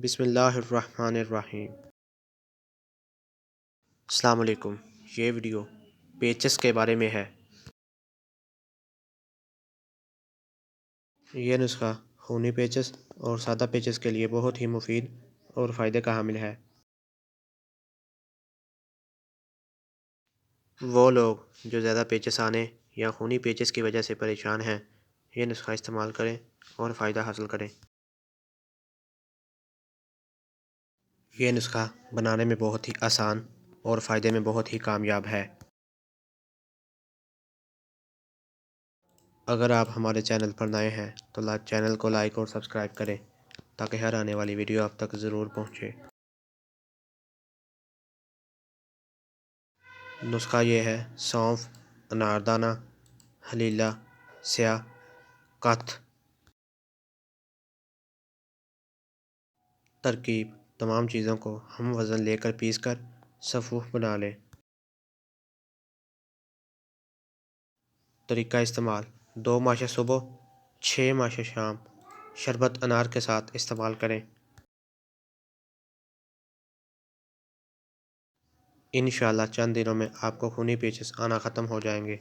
بسم اللہ الرحمن الرحیم۔ السلام علیکم۔ یہ ویڈیو پیچز کے بارے میں ہے۔ یہ نسخہ خونی پیچز اور سادہ پیچز کے لیے بہت ہی مفید اور فائدے کا حامل ہے۔ وہ لوگ جو زیادہ پیچز آنے یا خونی پیچز کی وجہ سے پریشان ہیں، یہ نسخہ استعمال کریں اور فائدہ حاصل کریں۔ یہ نسخہ بنانے میں بہت ہی آسان اور فائدے میں بہت ہی کامیاب ہے۔ اگر آپ ہمارے چینل پر نئے ہیں تو چینل کو لائک اور سبسکرائب کریں تاکہ ہر آنے والی ویڈیو آپ تک ضرور پہنچے۔ نسخہ یہ ہے: سونف، اناردانہ، ہلیلہ، سیاہ، کتھ۔ ترکیب: تمام چیزوں کو ہم وزن لے کر پیس کر صفوف بنا لیں۔ طریقہ استعمال: 2 ماشے صبح، 6 ماشے شام، شربت انار کے ساتھ استعمال کریں۔ انشاءاللہ چند دنوں میں آپ کو خونی پیچز آنا ختم ہو جائیں گے۔